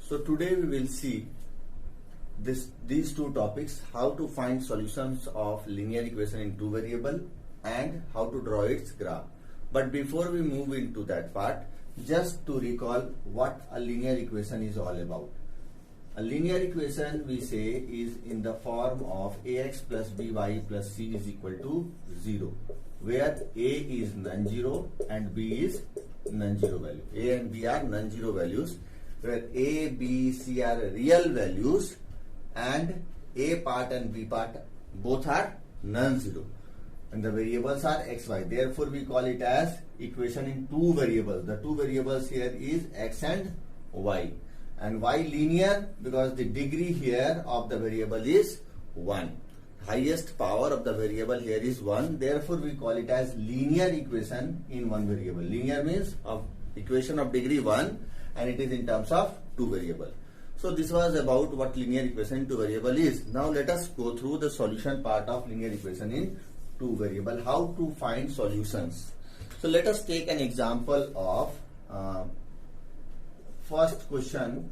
So today we will see these two topics: how to find solutions of linear equation in two variable and how to draw its graph. But before we move into that part, just to recall what a linear equation is all about. A linear equation, we say, is in the form of ax plus by plus c is equal to 0, where a is non-zero and b is non-zero value. A and b are non-zero values, where a, b, c are real values and a part and b part both are non-zero. And the variables are x, y. Therefore, we call it as equation in two variables. The two variables here is x and y. And why linear? Because the degree here of the variable is 1. Highest power of the variable here is 1. Therefore, we call it as linear equation in one variable. Linear means of equation of degree 1 and it is in terms of two variable. So this was about what linear equation in two variable is. Now let us go through the solution part of linear equation in two variable. How to find solutions. So let us take an example of first question,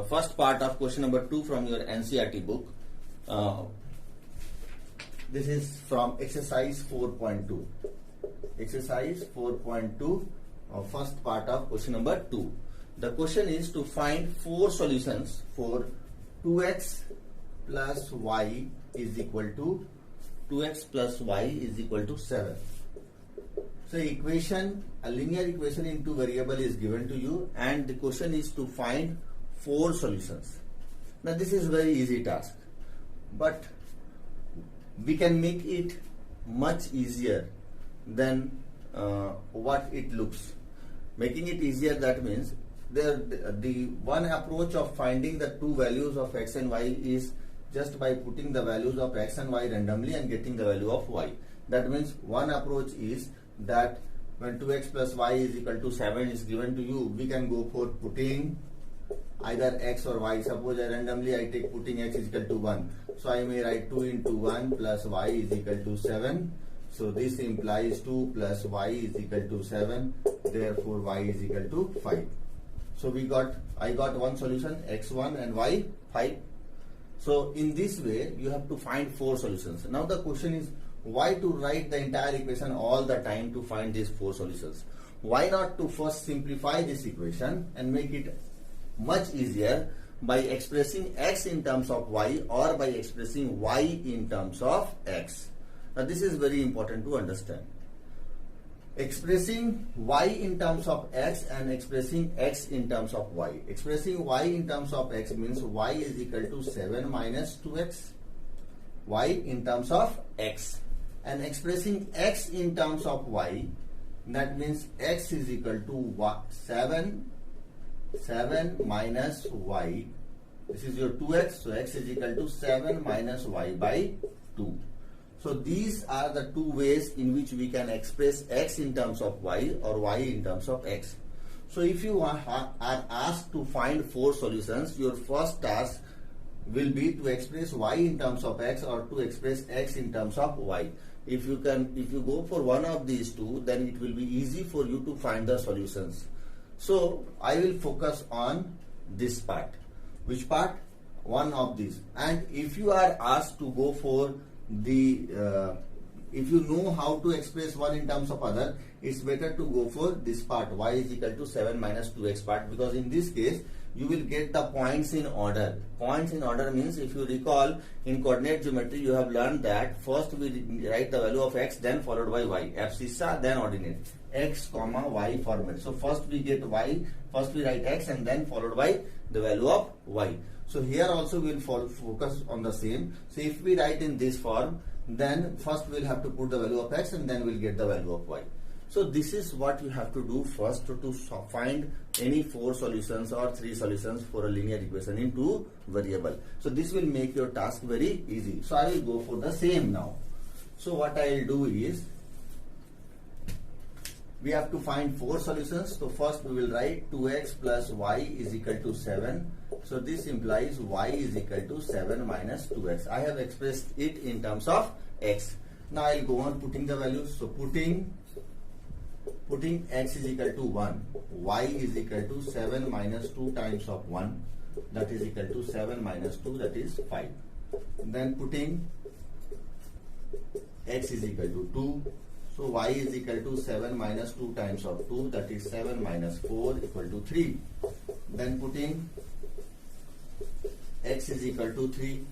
first part of question number 2 from your NCERT book. This is from exercise 4.2. Exercise 4.2, first part of question number 2. The question is to find 4 solutions for 2x plus y is equal to 2x plus y is equal to 7. So equation, a linear equation in two variable is given to you and the question is to find 4 solutions. Now this is very easy task, but we can make it much easier than what it looks. Making it easier, that means the one approach of finding the two values of x and y is just by putting the values of x and y randomly and getting the value of y. That means one approach is that when 2x plus y is equal to 7 is given to you, we can go for putting either x or y. Suppose randomly I take putting x is equal to 1. So I may write 2 into 1 plus y is equal to 7. So this implies 2 plus y is equal to 7. Therefore y is equal to 5. So I got one solution, x1 and y 5. So in this way you have to find 4 solutions. Now the question is, why to write the entire equation all the time to find these 4 solutions? Why not to first simplify this equation and make it much easier by expressing x in terms of y or by expressing y in terms of x? Now this is very important to understand. Expressing y in terms of x and expressing x in terms of y. Expressing y in terms of x means y is equal to 7 minus 2x. Y in terms of x. And expressing x in terms of y, that means x is equal to 7 minus y. This is your 2x, so x is equal to 7 minus y by 2. So these are the two ways in which we can express x in terms of y or y in terms of x. So if you are asked to find 4 solutions, your first task will be to express y in terms of x or to express x in terms of y. If you go for one of these two, then it will be easy for you to find the solutions. So I will focus on this part. Which part? One of these. And if you are asked to go for the if you know how to express one in terms of other, it's better to go for this part, y is equal to 7 minus 2x part, because in this case you will get the points in order. Points in order means, if you recall, in coordinate geometry you have learned that first we write the value of x, then followed by y, abscissa, then ordinate, x comma y format. So first we get y, first we write x and then followed by the value of y. So here also we will focus on the same. So if we write in this form, then first we will have to put the value of x and then we will get the value of y. So this is what you have to do first to find any 4 solutions or 3 solutions for a linear equation in two variable. So this will make your task very easy. So I will go for the same now. So what I will do is, we have to find 4 solutions. So first we will write 2x plus y is equal to 7. So this implies y is equal to 7 minus 2x. I have expressed it in terms of x. Now I will go on putting the values. So putting putting x is equal to 1, y is equal to 7 minus 2 times of 1, that is equal to 7 minus 2, that is 5. Then putting x is equal to 2, so y is equal to 7 minus 2 times of 2, that is 7 minus 4 equal to 3. Then putting x is equal to 3,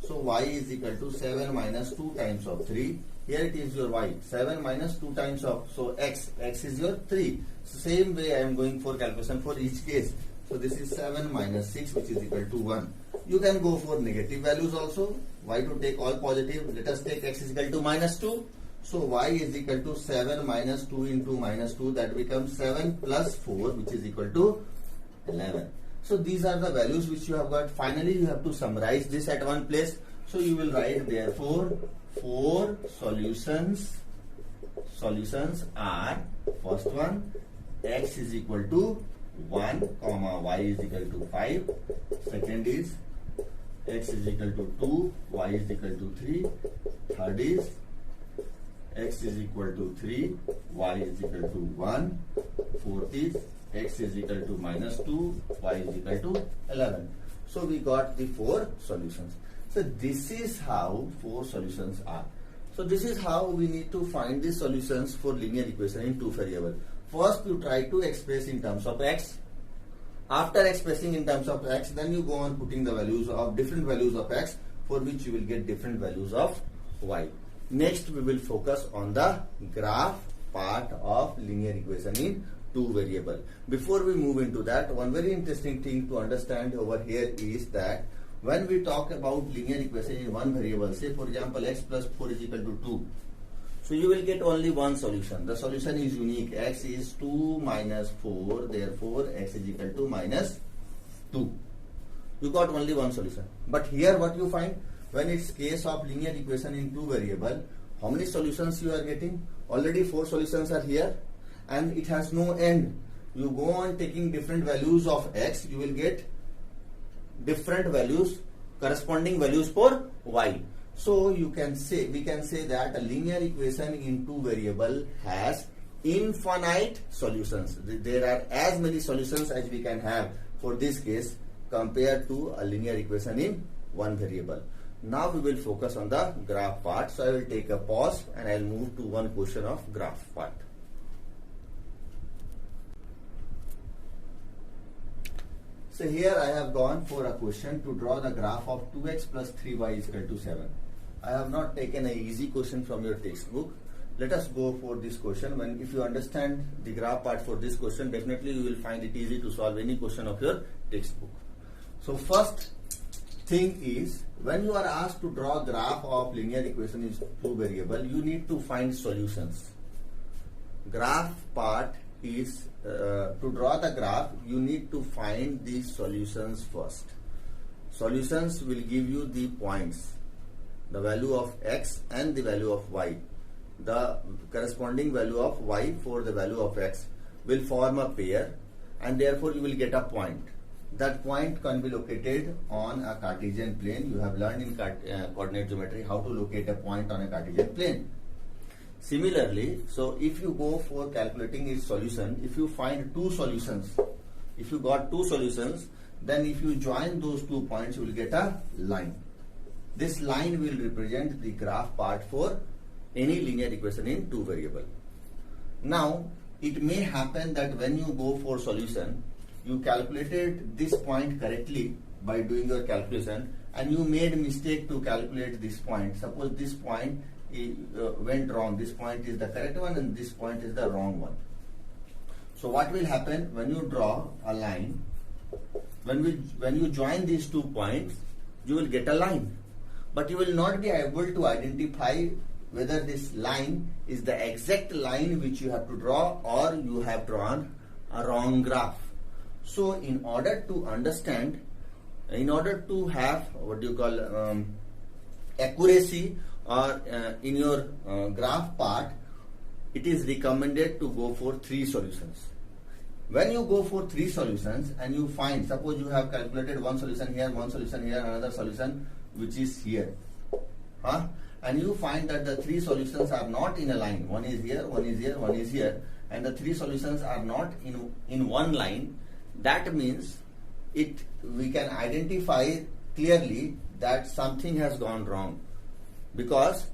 so y is equal to 7 minus 2 times of 3. Here it is your y, 7 minus 2 times of, so x is your 3. So same way I am going for calculation for each case. So this is 7 minus 6, which is equal to 1. You can go for negative values also. Why to take all positive? Let us take x is equal to minus 2. So y is equal to 7 minus 2 into minus 2, that becomes 7 plus 4, which is equal to 11. So these are the values which you have got. Finally, you have to summarize this at one place. So you will write therefore 4 solutions are, first one, x is equal to 1, comma, y is equal to 5. Second is x is equal to 2, y is equal to 3. Third is x is equal to 3, y is equal to 1. Fourth is x is equal to minus 2, y is equal to 11. So we got the 4 solutions. So this is how 4 solutions are. So this is how we need to find the solutions for linear equation in 2 variables. First you try to express in terms of x. After expressing in terms of x, then you go on putting the values of different values of x, for which you will get different values of y. Next we will focus on the graph part of linear equation in 2 variable. Before we move into that, one very interesting thing to understand over here is that when we talk about linear equation in one variable, say for example x plus 4 is equal to 2. So you will get only one solution. The solution is unique. X is 2 minus 4, therefore x is equal to minus 2. You got only one solution. But here what you find, when it's case of linear equation in 2 variable, how many solutions you are getting? Already 4 solutions are here, and it has no end. You go on taking different values of x, you will get different values, corresponding values for y. So we can say that a linear equation in 2 variable has infinite solutions. There are as many solutions as we can have for this case compared to a linear equation in 1 variable. Now we will focus on the graph part. So I will take a pause and I will move to one question of graph part. So here I have gone for a question to draw the graph of 2x plus 3y is equal to 7. I have not taken an easy question from your textbook. Let us go for this question. If you understand the graph part for this question, definitely you will find it easy to solve any question of your textbook. So first thing is, when you are asked to draw a graph of linear equation in 2 variable, you need to find solutions. Graph part is to draw the graph, you need to find the solutions first. Solutions will give you the points, the value of x and the value of y. The corresponding value of y for the value of x will form a pair, and therefore you will get a point. That point can be located on a Cartesian plane. You have learned in coordinate geometry how to locate a point on a Cartesian plane. Similarly, so if you go for calculating its solution, if you find 2 solutions, if you got 2 solutions, then if you join those 2 points, you will get a line. This line will represent the graph part for any linear equation in 2 variable. Now, it may happen that when you go for solution, you calculated this point correctly by doing your calculation, and you made a mistake to calculate this point. Suppose this point went wrong. This point is the correct one and this point is the wrong one. So what will happen when you draw a line? When you join these 2 points, you will get a line. But you will not be able to identify whether this line is the exact line which you have to draw or you have drawn a wrong graph. So in order to understand, in order to have accuracy or in your graph part, it is recommended to go for 3 solutions. When you go for 3 solutions and you find, suppose you have calculated one solution here, another solution which is here, and you find that the 3 solutions are not in a line. One is here, one is here, one is here, and the three solutions are not in one line, that means we can identify clearly that something has gone wrong, because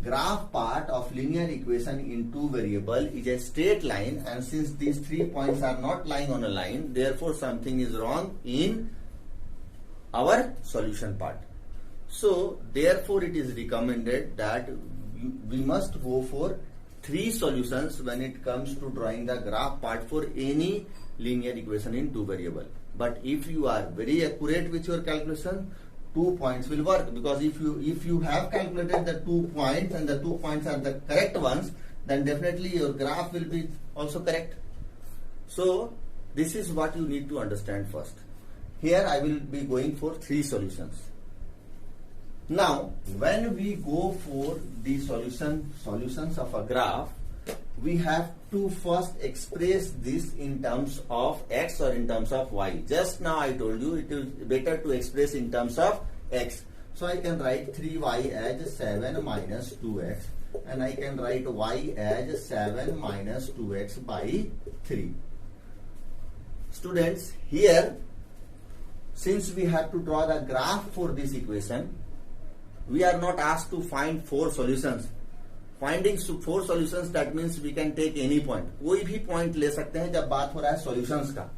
graph part of linear equation in two variable is a straight line, and since these 3 points are not lying on a line, therefore something is wrong in our solution part. So therefore it is recommended that we must go for 3 solutions when it comes to drawing the graph part for any linear equation in two variable. But if you are very accurate with your calculation, 2 points will work, because if you have calculated the 2 points and the 2 points are the correct ones, then definitely your graph will be also correct. So this is what you need to understand first. Here I will be going for 3 solutions. Now when we go for the solutions of a graph, we have to first express this in terms of x or in terms of y. Just now I told you it is better to express in terms of x. So I can write 3y as 7 minus 2x, and I can write y as 7 minus 2x by 3. Students, here since we have to draw the graph for this equation, we are not asked to find 4 solutions. Finding 4 solutions, that means we can take any point. कोई भी point ले सकते हैं जब बात हो रहा है solutions का.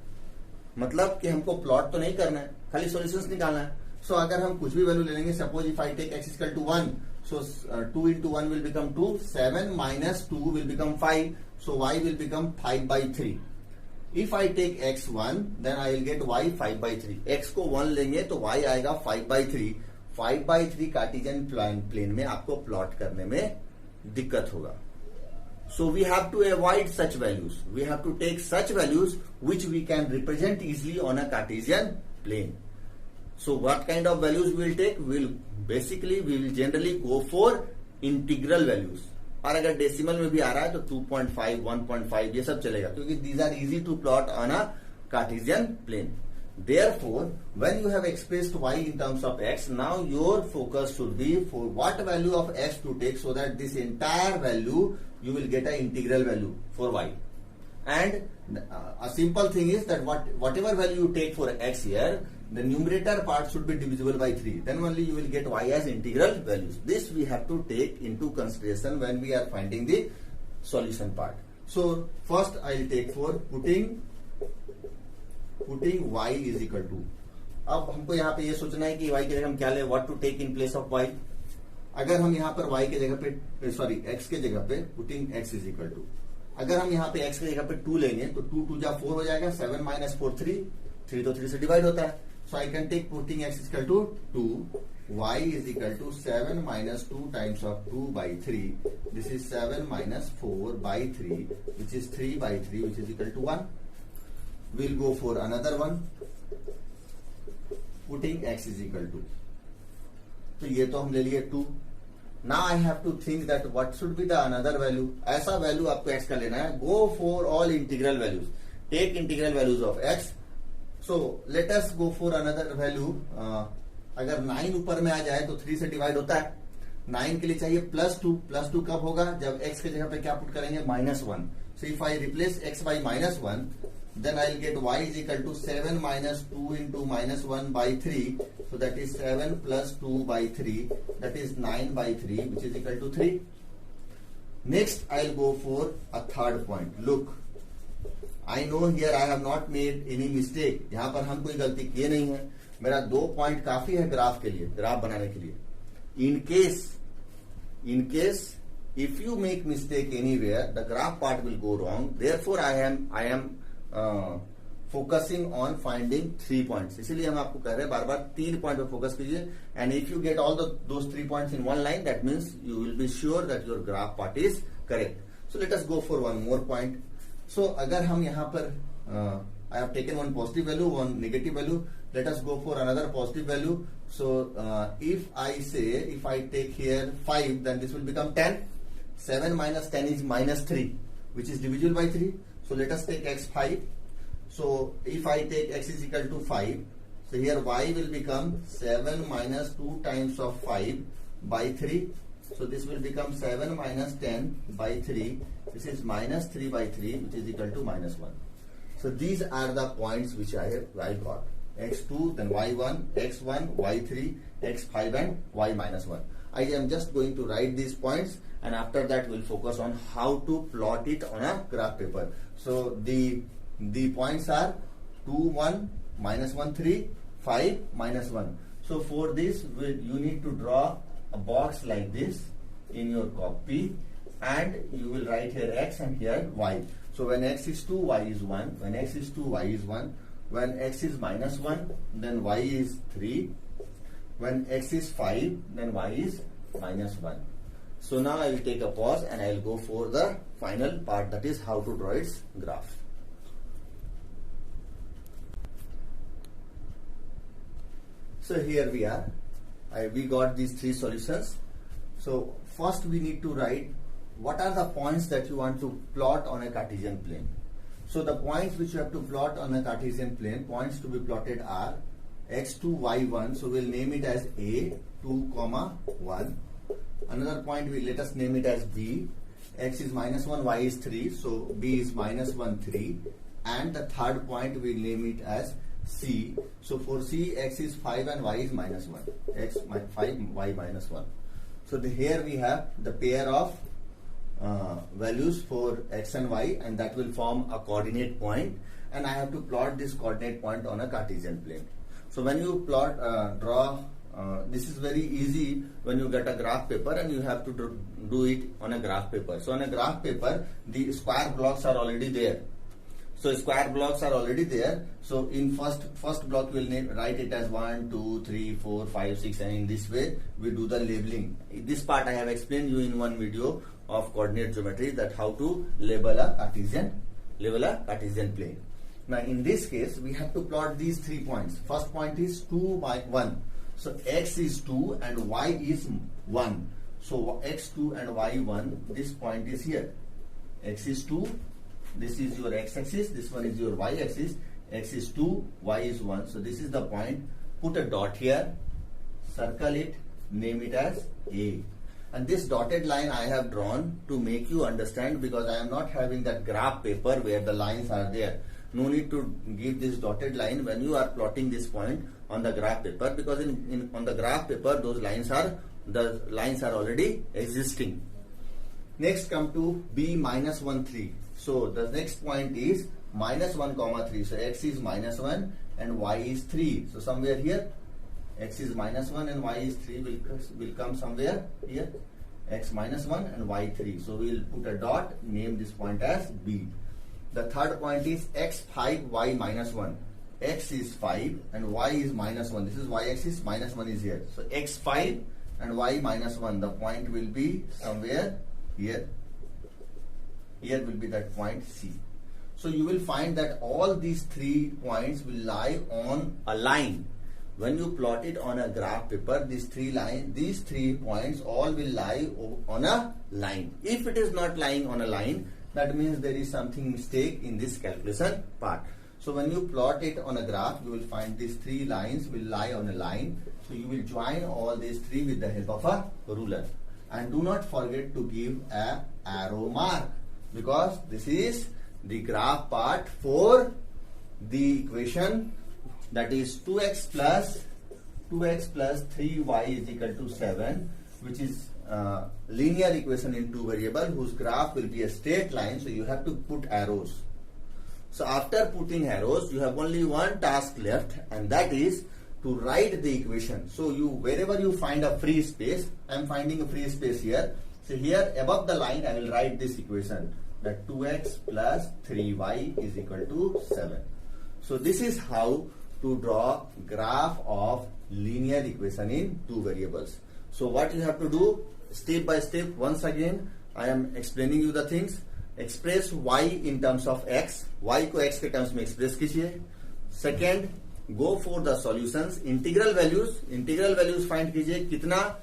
मतलब कि हमको plot तो नहीं करना है, खाली solutions निकालना है. So अगर हम कुछ भी value ले लेंगे, suppose if I take x is equal to 1, so 2 into 1 will become 2, 7 minus 2 will become 5, so y will become 5 by 3. If I take x1, then I will get y 5 by 3. x को 1 लेंगे तो y आएगा 5 by 3. 5 by 3 Cartesian plane में आपको plot करने में दिक्कत होगा. So we have to avoid such values. We have to take such values which we can represent easily on a Cartesian plane. So what kind of values we will take? We will generally go for integral values. और अगर decimal में भी आ रहा है तो 2.5, 1.5 ये सब चलेगा, क्योंकि these are easy to plot on a Cartesian plane. Therefore, when you have expressed y in terms of x, now your focus should be for what value of x to take, so that this entire value you will get an integral value for y. And a simple thing is that whatever value you take for x here, the numerator part should be divisible by 3. Then only you will get y as integral values. This we have to take into consideration when we are finding the solution part. So first I will take for putting y is equal to. अब हमको यहाँ पे ये सोचना है कि y की जगह हम क्या ले, what to take in place of y. अगर हम यहाँ पर y के जगह पे x के जगह पे putting x is equal to, अगर हम यहाँ पे x के जगह पे 2 लेंगे तो 2 2 जा 4 हो जाएगा, 7 minus 4 3, 3 तो 3 से डिवाइड होता है. So I can take putting x is equal to 2, y is equal to 7 minus 2 times of 2 by 3. This is 7 minus 4 by 3, which is 3 by 3, which is equal to 1. We'll go for another one. Putting x is equal to. तो ये तो हम ले लिए 2. Now I have to think that what should be the another value. ऐसा value आपको x का लेना है. Go for all integral values. Take integral values of x. So let us go for another value. अगर 9 ऊपर में आ जाए तो 3 से डिवाइड होता है. 9 के लिए चाहिए प्लस 2. प्लस 2 कब होगा? जब x के जगह पे क्या पुट करेंगे? -1. So if I replace x by -1, then I will get y is equal to 7 minus 2 into -1 by 3. So that is 7 plus 2 by 3. That is 9 by 3, which is equal to 3. Next I will go for a third point. Look, I know here I have not made any mistake. यहाँ पर हम कोई गलती किए नहीं है. मेरा 2 point काफी है ग्राफ के लिए, ग्राफ बनाने के लिए. In case if you make mistake anywhere, the graph part will go wrong. Therefore I am focusing on finding 3 points. इसीलिए हम आपको कह रहे हैं बार बार 3 पॉइंट पे फोकस कीजिए. And if you get all those 3 points in one line, that means you will be sure that your graph part is correct. So let us go for one more point. So अगर हम यहाँ पर I have taken one positive value, one negative value, let us go for another positive value. So if I take here 5, then this will become 10. 7 minus 10 is -3, which is divisible by 3. So let us take x 5. So if I take x is equal to 5, so here y will become 7 minus 2 times of 5 by 3. So this will become 7 minus 10 by 3, This is minus 3 by 3, which is equal to minus 1. So these are the points which I got. X2, then Y1, X1, Y3, X5 and Y minus 1. I am just going to write these points, and after that we'll focus on how to plot it on a graph paper. So the points are 2, 1, minus 1, 3, 5, minus 1. So for this you need to draw a box like this in your copy, and you will write here X and here Y. So when X is 2, Y is 1. When X is 2, Y is 1. When X is minus 1, then Y is 3. When X is 5, then Y is minus 1. So now I will take a pause and I will go for the final part, that is how to draw its graph. So here we are. We got these three solutions. So first we need to write what are the points that you want to plot on a Cartesian plane. So the points which you have to plot on a Cartesian plane, points to be plotted are x2, y1. So we'll name it as A, 2, 1. Another point let us name it as B. X is minus 1, y is 3. So B is minus 1, 3. And the third point we'll name it as C. So for C, X is 5 and Y is minus 1. X 5, Y minus 1. So here we have the pair of values for X and Y, and that will form a coordinate point, and I have to plot this coordinate point on a Cartesian plane. So when you draw, this is very easy when you get a graph paper and you have to do it on a graph paper. So on a graph paper, the square blocks are already there. So square blocks are already there. So in first block we'll write it as 1, 2, 3, 4, 5, 6, and in this way we do the labeling. This part I have explained you in one video of coordinate geometry, that how to label a Cartesian plane. Now in this case we have to plot these 3 points. First point is 2 by 1. So X is 2 and Y is 1. So X2 and Y1, this point is here. X is 2. This is your x-axis, this one is your y-axis. X is 2, y is 1. So this is the point. Put a dot here, circle it, name it as A. And this dotted line I have drawn to make you understand, because I am not having that graph paper where the lines are there. No need to give this dotted line when you are plotting this point on the graph paper, because on the graph paper the lines are already existing. Next come to B minus 1, 3. So the next point is minus 1, 3. So X is minus 1 and Y is 3. So somewhere here X is minus 1 and Y is 3 will come somewhere here. X minus 1 and Y 3. So we will put a dot, name this point as B. The third point is X 5, Y minus 1. X is 5 and Y is minus 1. This is Y axis, minus 1 is here. So X 5 and Y minus 1. The point will be somewhere here. Here will be that point C. So you will find that all these 3 points will lie on a line. When you plot it on a graph paper, these 3 points all will lie on a line. If it is not lying on a line, that means there is something mistake in this calculation part. So when you plot it on a graph, you will find these 3 lines will lie on a line. So you will join all these 3 with the help of a ruler. And do not forget to give an arrow mark, because this is the graph part for the equation, that is 2x plus 3y is equal to 7, which is linear equation in 2 variable whose graph will be a straight line. So you have to put arrows. So after putting arrows, you have only one task left, and that is to write the equation. So wherever you find a free space, I am finding a free space here. So here above the line I will write this equation, that 2x plus 3y is equal to 7. So this is how to draw graph of linear equation in 2 variables. So what you have to do, step by step, once again I am explaining you the things. Express y in terms of x, y को x के terms में express कीजिए. Second, go for the solutions. Integral values find कीजिए. कितना?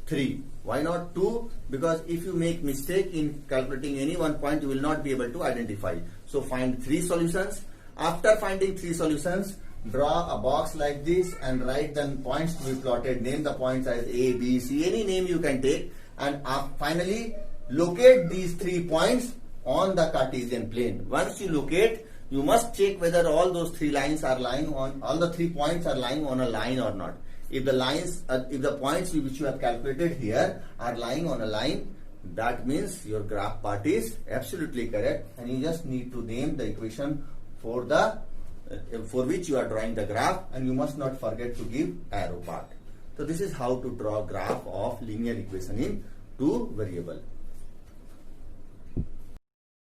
3. Why not 2? Because if you make mistake in calculating any one point, you will not be able to identify. So find 3 solutions. After finding 3 solutions, draw a box like this and write the points to be plotted. Name the points as A, B, C, any name you can take. And finally, locate these 3 points on the Cartesian plane. Once you locate, you must check whether all those 3 lines are lying on, all the 3 points are lying on a line or not. If the lines, if the points which you have calculated here are lying on a line, that means your graph part is absolutely correct, and you just need to name the equation for the for which you are drawing the graph, and you must not forget to give arrow part. So this is how to draw graph of linear equation in 2 variable.